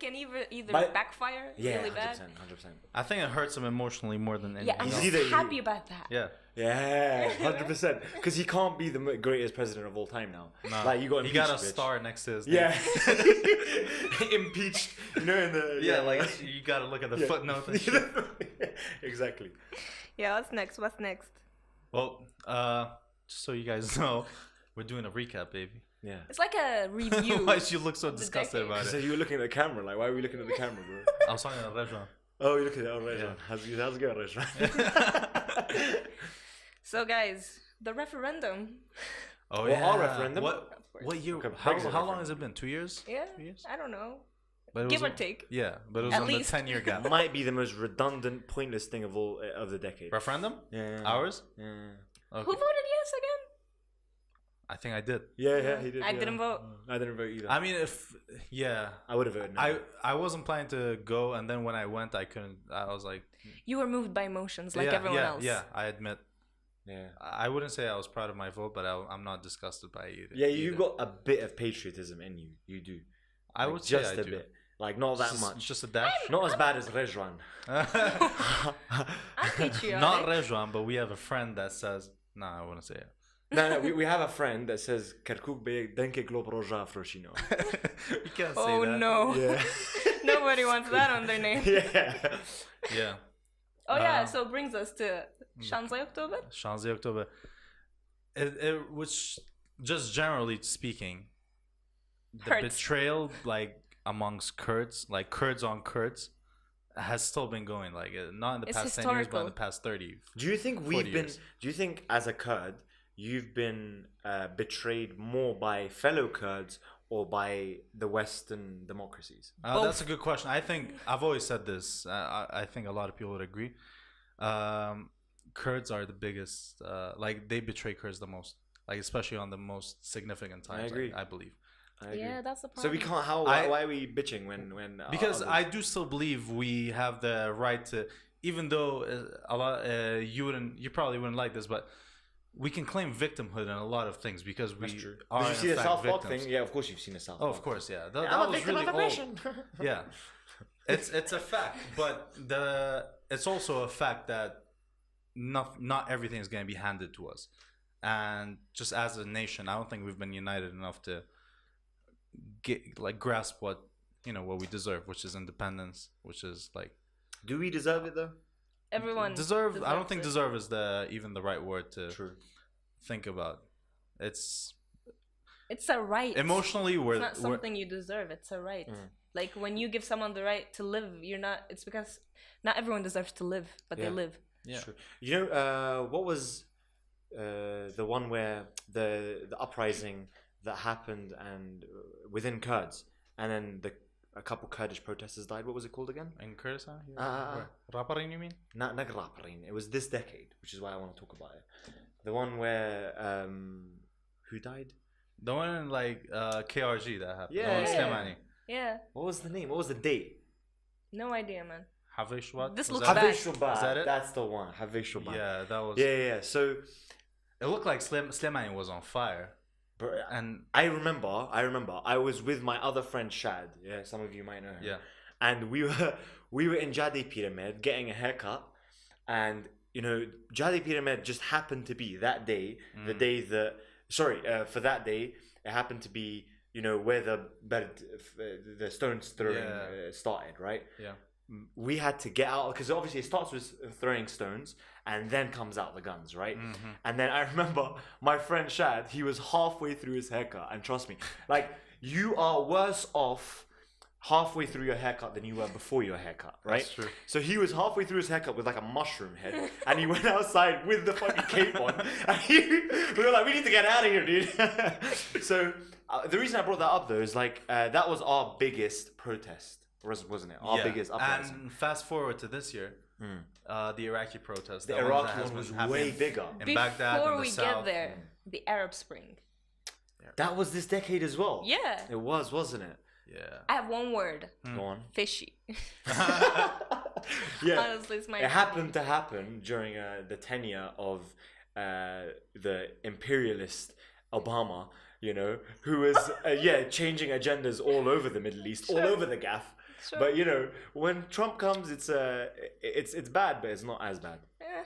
it can either But- backfire Yeah, really bad. 100%. I think it hurts him emotionally more than anything. Yeah, I'm He's just either- happy about that. Yeah. Yeah, 100%. Because he can't be the greatest president of all time now. No. Like, you got he got a impeached, bitch. star next to his name. Yeah. Impeached. You know, in the... Yeah, like you gotta look at the footnote and shit. Exactly. Yeah, what's next? Well, just so you guys know, we're doing a recap, baby. Yeah. It's like a review. Why did you look so disgusted decade. about So it? you were looking at the camera. Like, why are we looking at the camera, bro? I was talking to Rajwan. Oh, you're looking at it. Oh, right. Yeah. How's it going, Rajwan? So, guys, the referendum. Oh, Well, yeah. our referendum. What year? Okay, How Brexit long has it been? 2 years? Yeah, 2 years? I don't know. But it Give was or take. Yeah, but it was At on least. the 10-year gap. Might be the most redundant, pointless thing of all of the decade. Referendum? Yeah. Ours? Yeah. Okay. Who voted yes again? I think I did. Yeah, he did. I yeah. didn't vote. I didn't vote either. I mean, I would have voted no. I wasn't planning to go, and then when I went, I couldn't. I was like, You were moved by emotions like yeah, everyone yeah, else. Yeah, I admit. Yeah. I wouldn't say I was proud of my vote, but I'm not disgusted by it either. Yeah, you either. got a bit of patriotism in you. You do. I Like, would just say I a do. bit. Like, not that Just- much. Just a dash. Not as bad as Rejwan. I'm patriotic. Not Rejwan, but we have a friend that says, I wouldn't say it. No, we have a friend that says Kirkuk be denke glob roja froshino. You can't say Oh that. no. Yeah. Nobody wants that on their name. Yeah. Yeah. Oh yeah, so it brings us to Shanzai October. Shanzi October. Which, just generally speaking, the Hurts. betrayal, like, amongst Kurds, like Kurds on Kurds, has still been going. Like, not in the It's past 10 years, but in historical. the past 30. Do you think 40 we've been? years. Do you think, as a Kurd, you've been betrayed more by fellow Kurds or by the Western democracies? That's a good question. I think I've always said this. I think a lot of people would agree. Kurds are the biggest. Like, they betray Kurds the most. Like, especially on the most significant times. agree. I believe. I agree. Yeah, that's the So problem. we can't. Why are we bitching when? Because others- I do still believe we have the right to, even though a lot you probably wouldn't like this, but we can claim victimhood in a lot of things because we That's true. are Did you see in the fact South Park victims. thing? Yeah, of course you've seen the South Oh, Park. of course, yeah. I'm That a was victim really of old. aggression. Yeah, it's a fact, but it's also a fact that not everything is going to be handed to us, and just as a nation, I don't think we've been united enough to grasp what we deserve, which is independence, which is like Do we deserve it though? Everyone deserve. I don't think it. deserve is even the right word to True. think about. It's It's a right. emotionally It's not something you deserve. It's a right. Like when you give someone the right to live, you're not. It's because not everyone deserves to live, but they live. Yeah. True. You know, what was the one where the uprising that happened and within Kurds, and then a couple Kurdish protesters died. What was it called again? In Kurdistan? Raparin, you mean? Not Raparin. It was this decade, which is why I want to talk about it. The one where who died? The one in KRG that happened. Yeah. Slemani. Yeah. What was the name? What was the date? No idea, man. Havishwat. This Was looks that- bad. Havish Shubat. Is that it? That's the one. Havish Shubat. Yeah, that was. Yeah. So, It looked like Slemani was on fire. bro, And I remember. I was with my other friend Shad. Yeah, some of you might know him. yeah, And we were in Jadi Pyramid getting a haircut, and Jadi Pyramid just happened to be that day, the day that for that day it happened to be where the stones throwing started, right? yeah. We had to get out because obviously it starts with throwing stones and then comes out the guns, right? And then I remember my friend Shad, he was halfway through his haircut, and trust me, like, you are worse off halfway through your haircut than you were before your haircut, right? That's true. So he was halfway through his haircut with like a mushroom head, and he went outside with the fucking cape on, and we were like, we need to get out of here, dude. So the reason I brought that up though is that was our biggest protest, wasn't it? Our biggest uprising. And fast forward to this year, the Iraqi protest. The that Iraqi has one was been happening way bigger. in Baghdad, Before in the we south. get there, the Arab Spring. That was this decade as well. Yeah. It was, wasn't it? Yeah. I have one word. Go on. Fishy. Yeah. Honestly, it's my. It happened to happen during the tenure of the imperialist Obama, who was changing agendas all over the Middle East, all over the gaff. Sure. But you know, when Trump comes, it's bad, but it's not as bad. Eh,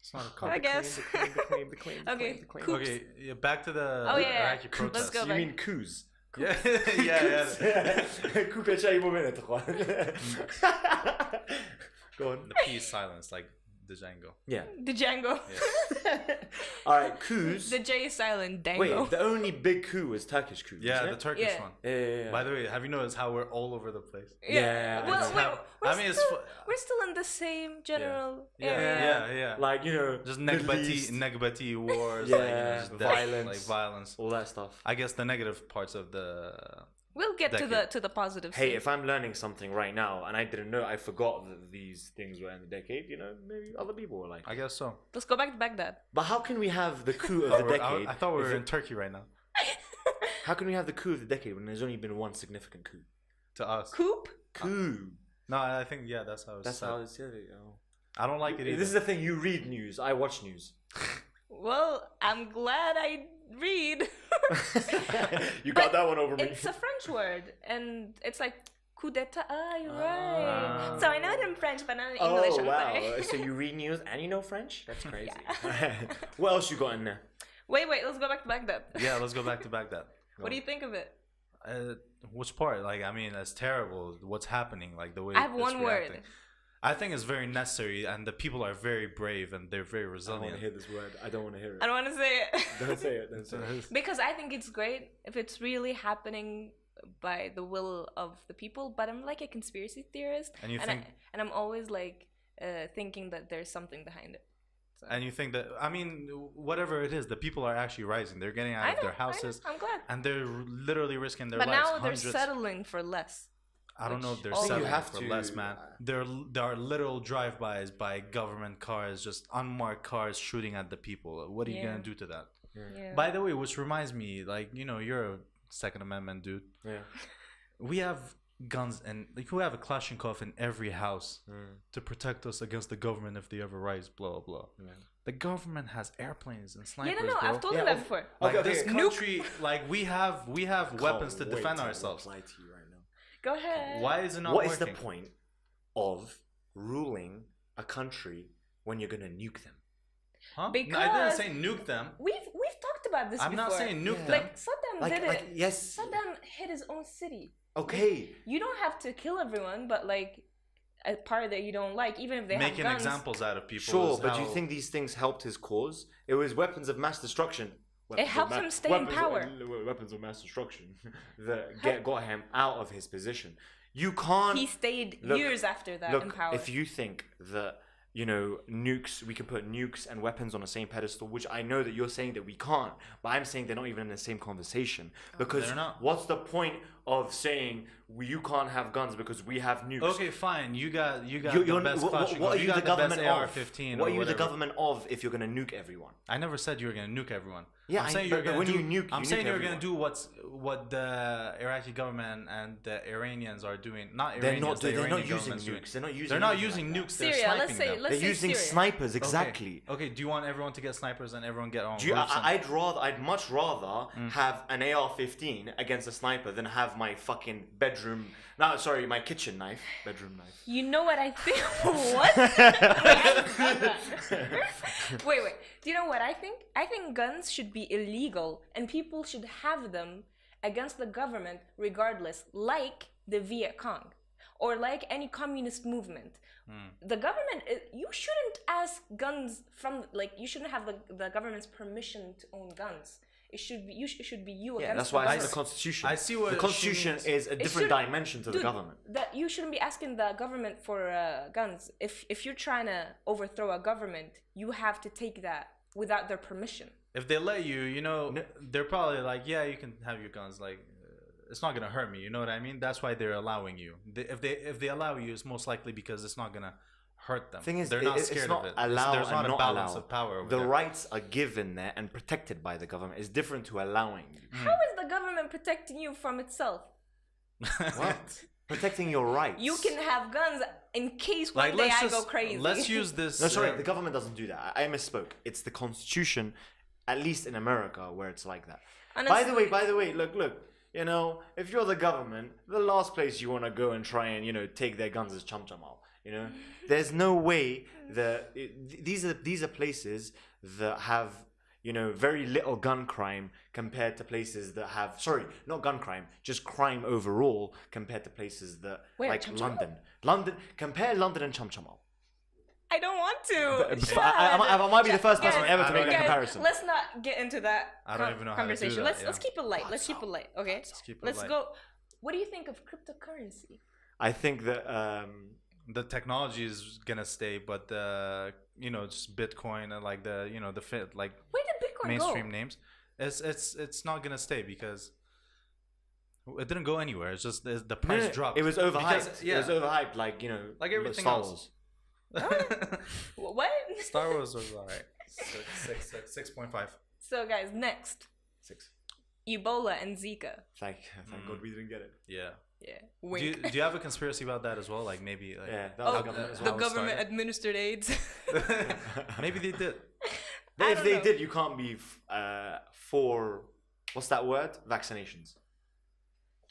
It's not a I cop. guess. Okay. Coups. Okay, yeah, back to the Oh, yeah. Iraqi Let's protests. go You back. mean coups? Yeah, yeah. Coupe شيء مو بين التخوان. Go on. The P is silence, like the Django. Yeah. The Django. All right, coups. The J is silent. Dango. Wait, the only big coup was Turkish coup. Yeah, isn't the it? Turkish Yeah. one. Yeah. By the way, have you noticed how we're all over the place? Yeah, Well, I wait, know. we're, I mean, it's still, we're still in the same general area. Yeah. Like, you know, Just Middle East, Negbati wars, Yeah, like, you know, just death, violence. like violence. all that stuff. I guess the negative parts of the. We'll get Decade. to the positives. Hey, if I'm learning something right now and I didn't know, I forgot that these things were in the decade, you know, maybe other people were like. I guess so. Let's go back to Baghdad. But how can we have the coup of the decade? I thought we were if in Turkey right now. How can we have the coup of the decade when there's only been one significant coup? To us. Coop? Coup. No, I think that's how it's. That's said. how it's. Yeah, oh. I don't like it either. This is the thing. You read news. I watch news. Well, I'm glad I read. You got But that one over me. It's a French word, and it's like coup d'etat. Ah, you're right. So I know it in French, but not in English. Oh I'm wow! sorry. So you read news and you know French? That's crazy. What else you got in there? Wait, let's go back to Baghdad. Yeah, let's go back to Baghdad. What do you think of it? Which part? Like, I mean, it's terrible. What's happening? Like the way I have it's one reacting. word. I think it's very necessary, and the people are very brave and they're very I don't want resilient. to hear this word. I don't want to hear it. I don't want to say it. Don't say it. Don't say it. Because I think it's great if it's really happening by the will of the people, but I'm like a conspiracy theorist, And you and, think, and I'm always like thinking that there's something behind it. So. and you think that, I mean, whatever it is, the people are actually rising. They're getting out I of know, their houses, I'm glad. and they're literally risking their But lives. now they're Hundreds. settling for less. I don't know if they're Which all- settling You have for to- less, man. There are literal drive-bys by government cars, just unmarked cars shooting at the people. What are you Yeah. gonna do to that? Yeah. By the way, which reminds me, like, you know, you're a Second Amendment dude. Yeah. We have guns and like we have a Kalashnikov in every house to protect us against the government if they ever rise. Blah blah. Yeah. The government has airplanes and snipers. Yeah, no, bro. I've told you Yeah, that before. Like Okay, this okay. country, like we have weapons to Can't defend wait ourselves. reply to you right now. Go ahead. Why is it not What is working? the point of ruling a country when you're gonna nuke them? Huh? No, I Because- didn't say nuke them. We've talked about this I'm before. not saying nuke Yeah. them. Like Saddam Like, did like it. yes. Saddam hit his own city. Okay. You don't have to kill everyone, but like a part that you don't like, even if they Making have guns. examples out of people. Sure, is but do you how- think these things helped his cause? It was weapons of mass destruction. It helped him stay in power. Weapons of mass destruction that got him out of his position. You can't. He stayed Look, years after that Look, in power. if you think that, you know, nukes, we can put nukes and weapons on the same pedestal, which I know that you're saying that we can't, but I'm saying they're not even in the same conversation. Because They're not. what's the point of saying you can't have guns because we have nukes? Okay, fine. You got You're- the best Kalashnikov. what are you you got the the best government of? AR-15 What or are you the whatever. government of if you're going to nuke everyone? I never said you were gonna nuke everyone. Yeah, I'm I- saying but you're gonna when do. you nuke, I'm you saying nuke you're gonna everyone. do what the Iraqi government and the Iranians are doing. Not They're Iranians. not. the They're Iranian not using government's doing. nukes. They're not using. They're not anything using like nukes. Syria, They're let's sniping say- them. let's They're using Syria. snipers. Okay. Exactly. Okay. Do you want everyone to get snipers and everyone get on? Do you, roofs and- I'd much rather have an AR-15 against a sniper than have my fucking bedroom. No, sorry, my kitchen knife. Bedroom knife. You know what I think? What? Wait. Do you know what I think? I think guns should be illegal and people should have them against the government regardless, like the Viet Cong or like any communist movement. The government, you shouldn't ask guns from, like, you shouldn't have the government's permission to own guns. It should be you Yeah, against that's the why I government. said the Constitution. I see what the she Constitution means. is a different should- dimension to the Dude, government. that you shouldn't be asking the government for guns. If you're trying to overthrow a government, you have to take that without their permission. If they let you, you know, they're probably like, yeah, you can have your guns. Like, it's not gonna hurt me. You know what I mean? That's why they're allowing you. If they allow you, it's most likely because it's not gonna hurt them. Thing is, they're not it's scared not of it. allow There's not and a not balance allow. of power over The there. rights are given there and protected by the government. It's different to allowing you. How is the government protecting you from itself? What? Protecting your rights. You can have guns in case one Like, day let's I just go crazy. let's use this. No, sorry, the government doesn't do that. I misspoke. It's the Constitution, at least in America, where it's like that. Honestly, By the way, look. you know, if you're the government, the last place you want to go and try and, you know, take their guns is Cham Chamal. You know, there's no way that these are places that have, you know, very little gun crime compared to places that have, sorry, not gun crime, just crime overall compared to places that like Cham Chamal? Compare London and Cham Chamal. I don't want to. I might be the first person Guys, ever to make that guys, comparison. Let's not get into that I don't even know how to do conversation. that, Let's keep it light. Let's keep it light. Okay. Let's light. go. What do you think of cryptocurrency? I think that The technology is gonna stay, but you know, just Bitcoin and like the, you know, the like Where did Bitcoin mainstream go? names, it's not gonna stay because it didn't go anywhere. It's just the price dropped. it was overhyped. Because, yeah. It was overhyped, like, you know, Like everything Star else. Wars. What? Star Wars was alright. 6.5. So guys, next, 6. Ebola and Zika. Thank God we didn't get it. Yeah. Yeah. Do Wink. you have a conspiracy about that as well? Like maybe like Yeah, that was Oh, the government as the well. how it government started? administered AIDS. maybe they did. But I if don't they know. did, you can't be for, what's that word? Vaccinations.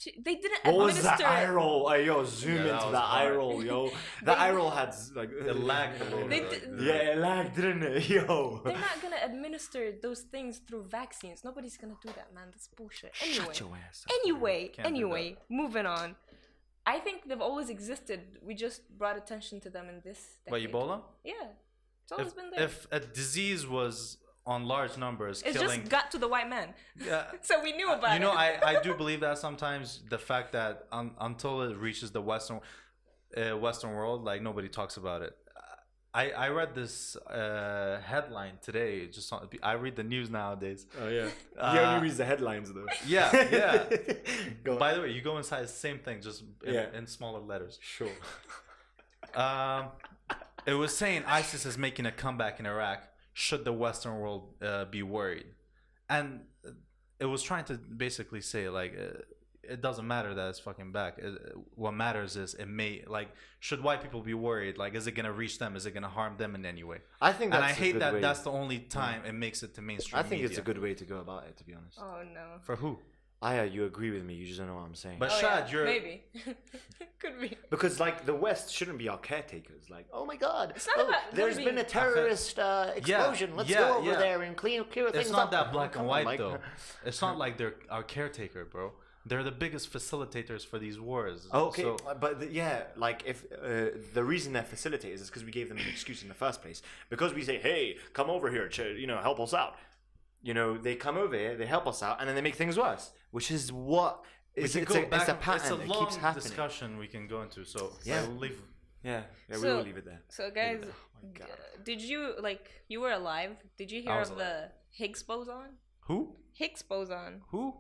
They didn't What was administer. that eye roll? Yo, zoom Yeah, that into was that eye hard. roll, yo. That eye roll had like It lagged a little They bit. did- Yeah, it lagged, didn't it? Yo. They're not gonna administer those things through vaccines. Nobody's gonna do that, man. That's bullshit. Anyway, Shut your ass. Can't do moving on. I think they've always existed. We just brought attention to them in this But decade. Ebola? Yeah, it's always been there. If a disease was on large numbers It's killing, just got to the white man, yeah, so we knew about you know, it. I do believe that sometimes the fact that until it reaches the Western world, like nobody talks about it. I read this headline today. I read the news nowadays. Oh yeah. He only reads the headlines though. Yeah, yeah. Go on. By the way, you go inside, same thing, just in smaller letters. Sure. It was saying ISIS is making a comeback in Iraq. Should the Western world be worried? And it was trying to basically say like it doesn't matter that it's fucking back. What matters is it may, like, should white people be worried? Like, is it gonna reach them? Is it gonna harm them in any way? I think that's And I hate a good that way. that's the only time it makes it to mainstream I think media. it's a good way to go about it, to be honest. Oh no. For who? Aya, you agree with me, you just don't know what I'm saying. But Oh, Shad, yeah, you're maybe. Could be. Because like the West shouldn't be our caretakers. Like, oh my God, It's not about them there's being- been a terrorist explosion. Let's go over there and clear things It's not up. that black Come and on, white like- though. It's not like they're our caretaker, bro. They're the biggest facilitators for these wars. Okay, So, but yeah, like if the reason they're facilitators is because we gave them an excuse in the first place. Because we say, hey, come over here, you know, help us out. You know, they come over here, they help us out, and then they make things worse, which is what is we it's, can a, go it's a back. pattern. It's a It long keeps happening. discussion we can go into. So Yeah. I'll leave. Yeah, we So- will leave it there. So guys, Oh my God. did you you were alive? Did you hear was of the Higgs boson? Who? Higgs boson. Who?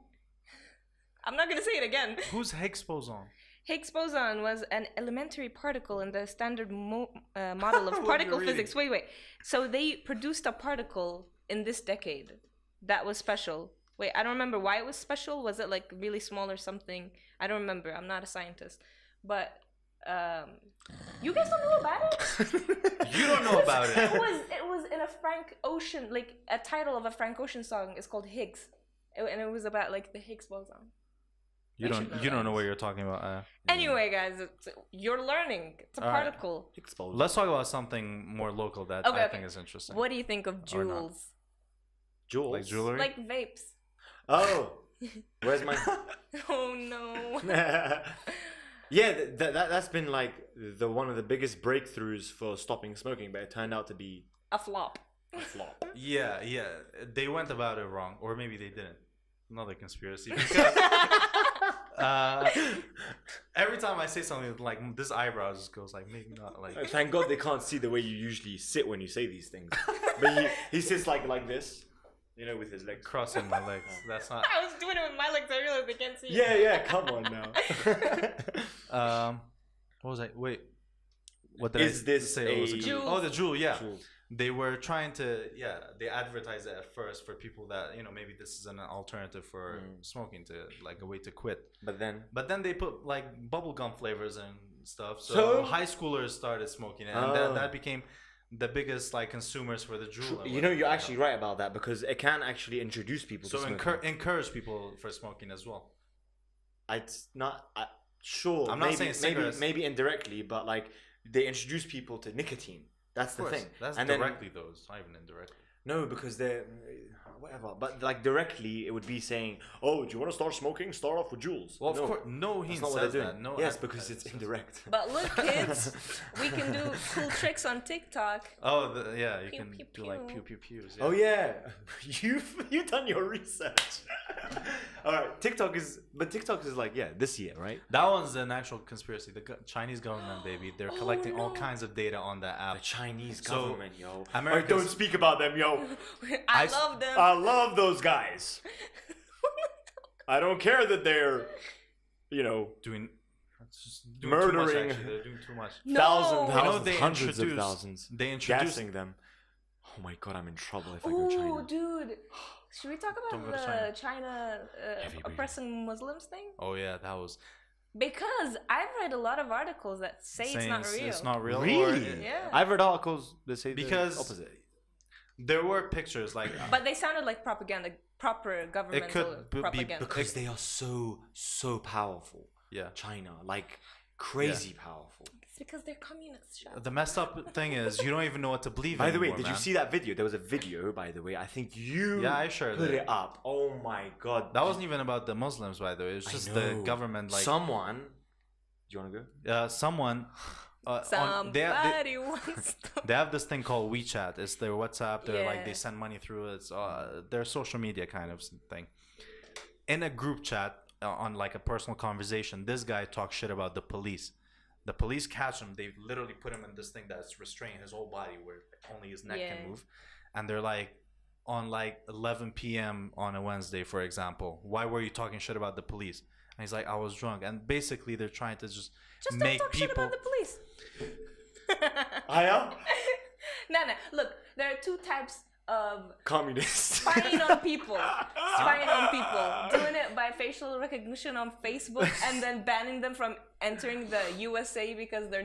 I'm not gonna say it again. Who's Higgs boson? Higgs boson was an elementary particle in the standard model of What particle you're physics. Wait. So they produced a particle in this decade that was special. Wait, I don't remember why it was special. Was it like really small or something? I don't remember. I'm not a scientist. But you guys don't know about it? You don't know about it. It was in a Frank Ocean, like a title of a Frank Ocean song. It's called Higgs, and it was about like the Higgs boson. You We should know don't know that. what you're talking about. Anyway, guys, you're learning. It's a All right. particle. Exposed. Let's talk about something more local that Okay, I okay. think is interesting. What do you think of Or not. jewels? Jewels. Like jewelry? Like vapes. Oh, where's my? Oh no. Yeah, that's been like the one of the biggest breakthroughs for stopping smoking, but it turned out to be A flop. a flop. Yeah, they went about it wrong, or maybe they didn't. Another conspiracy. Because every time I say something like this, eyebrow just goes like maybe not like. Thank God they can't see the way you usually sit when you say these things. But he sits like this, you know, with his legs. Crossing my legs. That's not. I was doing it with my legs. I realized they can't see. Yeah, come on now. What was I? Wait. What did Is I this say? What was a- it? Jewel? Oh, the jewel. Yeah. Jewel. They were trying to. Yeah, they advertised it at first for people that maybe this is an alternative for smoking to like a way to quit. But then But then they put like bubblegum flavors and stuff. So, So? high schoolers started smoking it, and Oh. that became the biggest like consumers for the jewel. and you know you're whatever. actually right about that because it can actually introduce people So to smoking. encourage people for smoking as well. It's not sure. I'm not maybe, saying cigarettes. maybe indirectly, but like they introduce people to nicotine. That's the thing. That's and directly though. It's not even indirectly. No, because they're whatever. But like directly, it would be saying, "Oh, do you want to start smoking? Start off with Juuls." Well, of No, course, no, he that's not what says they're doing. that. No, yes, I- because it's indirect. But look, kids, we can do cool tricks on TikTok. Oh, yeah, you Pew, can pew, do like pew. pew pew pews. Oh yeah, you've done your research. All right, TikTok is like this year, right? That one's an actual conspiracy. The Chinese government, baby, they're collecting all no. kinds of data on that app. The Chinese So, government, yo. America's- Don't speak about them, yo. I love them. I love those guys. I don't care that they're, Doing Murdering. Too much, actually. They're doing too much. No. thousands, You know, they hundreds of introduced- thousands. They introduced. Gassing them. Oh my god, I'm in trouble if I go China. Oh, dude. Should we talk Don't about go to the China Heavy oppressing Muslims thing? Oh yeah, that was Because I've read a lot of articles that say it's saying not real. It's not real. Really? Yeah. I've read articles that say Because- the opposite. There were pictures like. But they sounded like propaganda, proper governmental could be propaganda. Because they are so powerful. Yeah. China, like crazy powerful. It's because they're communists. Shut The messed up thing is you don't even know what to believe. By the way, anymore, did you man. see that video? There was a video, by the way. I think you Yeah, I shared put it. it up. Oh my god. That wasn't even about the Muslims, by the way. It was I just the know. government, like someone. Do you want to go? someone. Somebody wants to... They have this thing called WeChat. It's their WhatsApp. They're like Yeah. they send money through it. It's their social media kind of thing. In a group chat on like a personal conversation, this guy talks shit about the police. The police catch him. They literally put him in this thing that's restraining his whole body, where only his neck Yeah. can move. And they're like, on like 11 p.m. on a Wednesday, for example, why were you talking shit about the police? And he's like, I was drunk. And basically, they're trying to just Just make don't talk shit people. about the police. Aya? No. Look, there are two types of Communist. spying on people. Spying on people. Doing it by facial recognition on Facebook and then banning them from entering the USA because their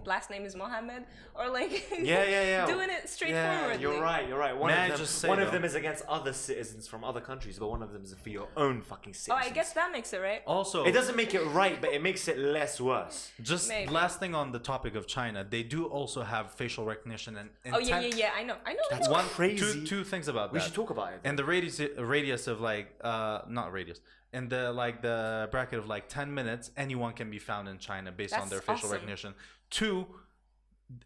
last name is Mohammed. Or like Yeah. doing it straightforwardly. You're right. One May I of them, just say, one of though- them is against other citizens from other countries, but one of them is for your own fucking Oh, citizens. I guess that makes it right. Also, It doesn't make it right, but it makes it less worse. just Maybe. last thing on the topic of China, they do also have facial recognition and Oh intent. yeah. I know. That's that. crazy. Two things about We that. should talk about it. And the radius of like not radius, in the bracket of like 10 minutes, anyone can be found in China based on That's their facial awesome. recognition. Two,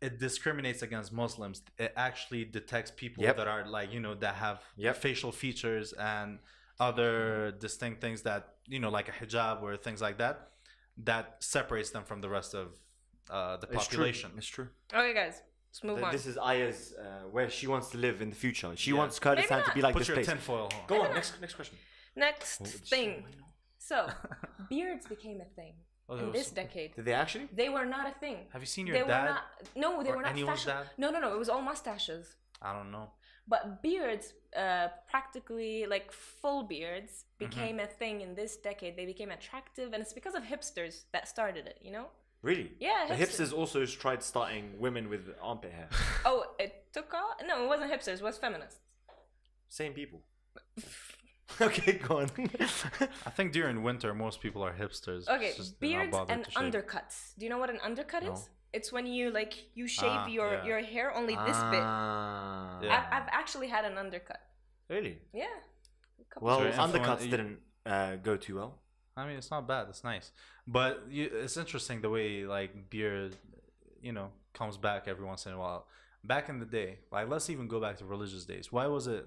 it discriminates against Muslims. It actually detects people Yep. that are like that have Yep. facial features and other distinct things that like a hijab or things like that separates them from the rest of the population. It's true. Okay, guys, let's move on. This is Aya's where she wants to live in the future. She Yeah. wants Kurdistan Maybe to be like Put this your place. tinfoil on. Go on. Next question. Next just thing. so I know. So, beards became a thing Oh, in there this was- decade. Did they actually? They were not a thing. Have you seen They your were dad? not. No, they or were not anyone's fashion. dad? No. It was all mustaches. I don't know. But beards, practically like full beards, Mm-hmm. became a thing in this decade. They became attractive, and it's because of hipsters that started it. You know? Really? Yeah, The hipsters. hipsters also tried starting women with armpit hair. Oh, it took off. No, it wasn't hipsters. It was feminists. Same people. Okay, go on. I think during winter, most people are hipsters. Okay, It's just they're not beards bothered and to shave. undercuts. Do you know what an undercut No. is? It's when you shave Ah, yeah. your hair only this bit. Ah. Yeah. I've actually had an undercut. Really? Yeah. A couple Well, So influence- undercuts you- didn't go too well. I mean, it's not bad. It's nice, but it's interesting the way like beard, comes back every once in a while. Back in the day, like let's even go back to religious days. Why was it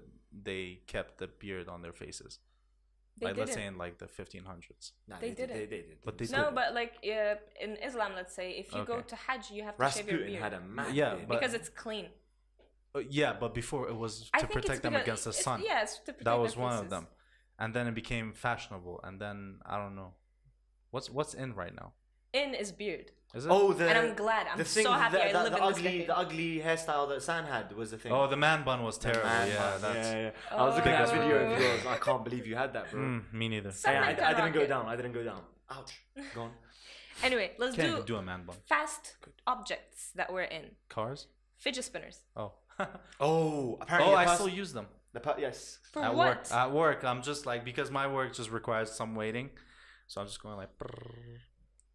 they kept the beard on their faces? They Like let's didn't. say in like the 1500s. Nah, They didn't. They did. But they No, did. but in Islam, let's say, if you go Okay. to Hajj, you have to shave your Rasputin beard had a mad Yeah, beard. but- because it's clean. Yeah, but before it was I to think it's protect them because against the it's- sun. Yeah, it's to protect That was their one of faces. them, and then it became fashionable, and then I don't know, what's in right now? In is beard, Is it? Oh, the and I'm glad. I'm the thing, so happy I live in this ugly, decade. the ugly hairstyle that San had was the thing. Oh, the man bun was The terrible. man Yeah, bun. that's. yeah. I was looking at a Oh. video of yours. I can't believe you had that, bro. Me neither. So- Hey, I Something didn't go rocket. down. I didn't go down. Ouch. Go on. Anyway, let's Can't do even do a man bun. fast objects that we're in. Cars? Fidget spinners. Oh. Oh, apparently. Oh, the I pers- still use them. Yes. For at what? work. At work, I'm just like because my work just requires some waiting. So I'm just going like,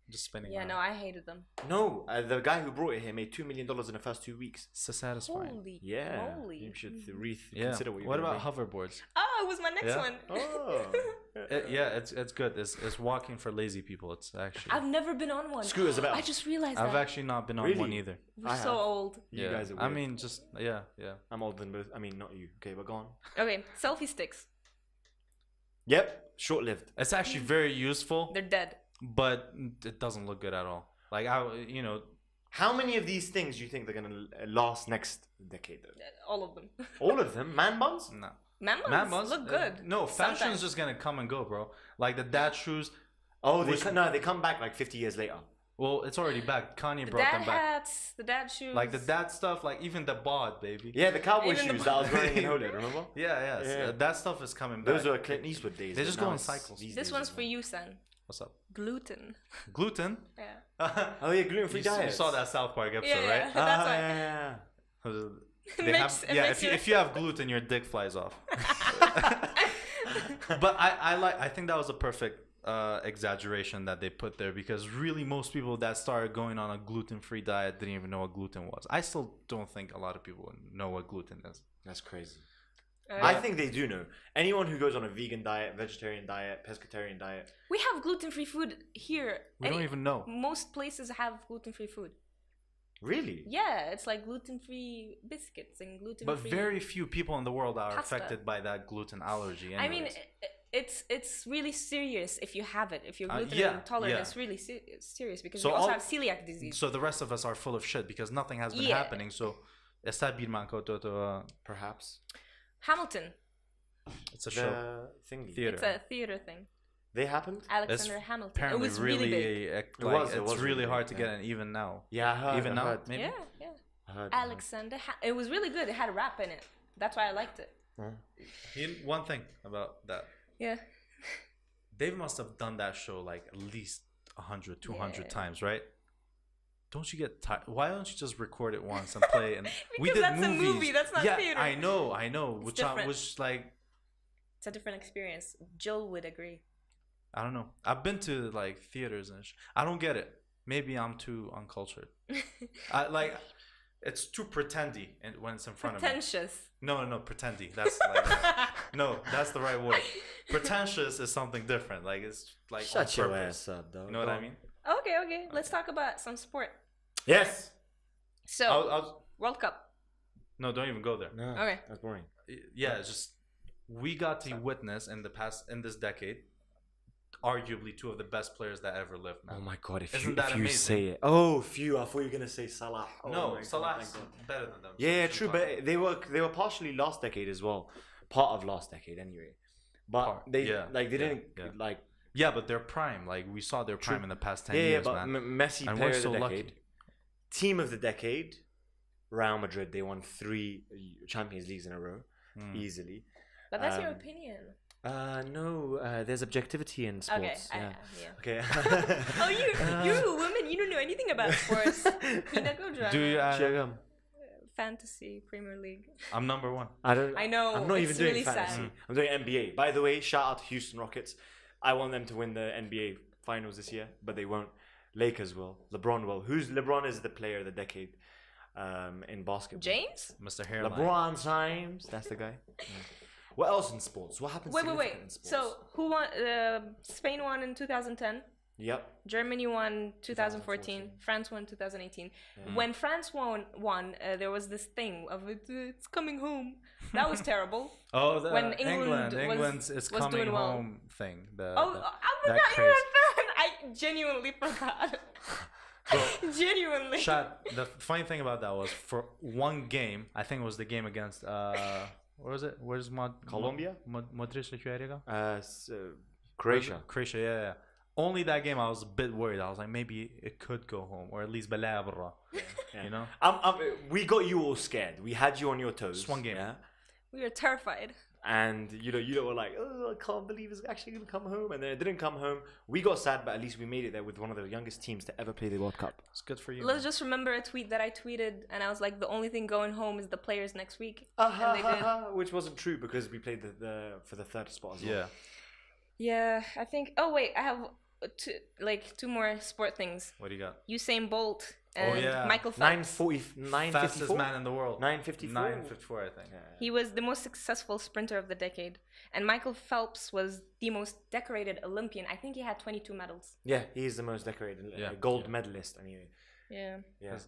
just spinning. Yeah, around. no, I hated them. No, the guy who brought it here made $2 million in the first 2 weeks. So satisfying. Holy Yeah, moly. you should Yeah. reconsider what you're What doing. about hoverboards? Oh, it was my next Yeah. one. Oh. Yeah, it's good. It's walking for lazy people. It's actually. I've never been on one. Scooters about. I just realized I've that. actually not been on Really? one either. We're I so have. old. You guys are I weird. mean, just yeah. I'm older than both. I mean, not you. Okay, but go on. Okay, selfie sticks. Yep, short-lived. It's actually very useful, They're dead. but it doesn't look good at all. Like How many of these things do you think they're gonna last next decade? Though? All of them. All of them, man buns. no. Man buns Man buns look good. No, fashion's Sometimes. just gonna come and go, bro. Like the dad shoes. Oh, Which- they come back like 50 years later. Well, it's already back. Kanye The brought dad them back. hats, the dad shoes. Like the dad stuff, like even the bod, baby. Yeah, the cowboy Even the shoes that I was wearing in Holy, remember? Yeah. Yeah. That stuff is coming back. Those were Clint Eastwood days. They but just now go in it's cycles. these This days one's as for well. you, son. What's up? Gluten. Gluten. Yeah. Oh yeah, gluten-free You diet. saw that South Park episode, Yeah, right? That's why. Yeah. They Makes- have, it yeah, makes if you- you have gluten, your dick flies off. But I think that was a perfect exaggeration that they put there, because really most people that started going on a gluten-free diet didn't even know what gluten was. I still don't think a lot of people know what gluten is. That's crazy. Uh, I think they do know. Anyone who goes on a vegan diet, vegetarian diet, pescatarian diet. we have gluten-free food here. We don't even know. Most places have gluten-free food. Really? Yeah, it's like gluten-free biscuits and gluten-free. But very few people in the world are Pasta. affected by that gluten allergy. I mean, anyways. it's really serious if you have it. If you're gluten yeah, intolerant, yeah. it's really serious because So you also all- have celiac disease. So the rest of us are full of shit because nothing has been Yeah. happening. So it's that Perhaps. Hamilton. it's a show. The thingy. Theater. It's a theater thing. They happened? Alexander Hamilton. It Apparently, was really big. like, was- it it's was really really hard big, to yeah. get in even now. Yeah, I heard. Even I now, heard. maybe. Yeah. I heard. Alexander. It was really good. It had rap in it. That's why I liked it. One thing about that, Yeah. they must have done that show like at least 100, 200 Yeah. times, right? Don't you get tired? Why don't you just record it once and play it? And Because that's a movie, that's not yeah, theater. I know. It's different. Which like It's a different experience. Jill would agree. I don't know. I've been to like theaters and I don't get it. Maybe I'm too uncultured. It's too pretendy when it's in front of me. Pretentious. No, pretendy. That's like no, that's the right word. Pretentious is something different. Like it's like on Shut your purpose. ass up, dog. You know what I mean? Okay. Let's talk about some sport. Yes. So, I'll, World Cup. no, don't even go there. No. Okay. That's boring. Yeah, it's just we got to witness in this decade, arguably two of the best players that ever lived. Man. Oh my god! If Isn't you that if you amazing? say it. Oh, few. I thought you were gonna say Salah. Oh No, my Salah's God, thank God. better than them. Yeah, true, but they were partially last decade as well, part of last decade anyway. But they didn't yeah. like. Yeah, but their prime, like we saw their prime in the past 10 Yeah, years, but man. Messi And player we're of so the lucky. decade, team of the decade, Real Madrid. They won 3 Champions Leagues in a row, easily. But that's your Um, opinion. No, there's objectivity in sports. Okay. Yeah. Okay. Oh, you're a woman. You don't know anything about sports. Hina Godra. Do you? Shagam. Fantasy Premier League. I'm number one. I don't. I know. I'm not it's even doing really fantasy. sad. I'm doing NBA. By the way, shout out to Houston Rockets. I want them to win the NBA Finals this year, but they won't. Lakers will. LeBron will. LeBron is the player of the decade in basketball. James? Mr. Hairline. LeBron James. That's the guy. Yeah. What else in sports? What happens? Wait. significant in sports? So, who won? Spain won in 2010. Yep. Germany won 2014. France won 2018. When France won, there was this thing of it's coming home. That was terrible. Oh, the When England was- England's is was coming doing well. home thing. I that forgot you craze. were a fan. I genuinely forgot. Genuinely. Shot. The funny thing about that was for one game, I think it was the game against where was it? Where's Colombia? Croatia. Croatia. Croatia, yeah. Only that game I was a bit worried. I was like, maybe it could go home, or at least بلا برا. Yeah. You know? We got you all scared. We had you on your toes. Just one game. Yeah. We were terrified. And you were like, oh, I can't believe it's actually gonna come home. And then it didn't come home. We got sad, but at least we made it there with one of the youngest teams to ever play the World Cup. It's good for you. Let's just remember a tweet that I tweeted, and I was like, the only thing going home is the players next week. And they did. Which wasn't true because we played the for the third spot as well. Yeah. Yeah, I think. Oh wait, I have two more sport things. What do you got? Usain Bolt Oh, and yeah. Michael Phelps. 940, Fastest 954? man in the world. 954? 954, I think. He was the most successful sprinter of the decade, and Michael Phelps was the most decorated Olympian. I think he had 22 medals. Yeah, he's the most decorated Yeah. gold medalist. I mean, Yeah. yeah.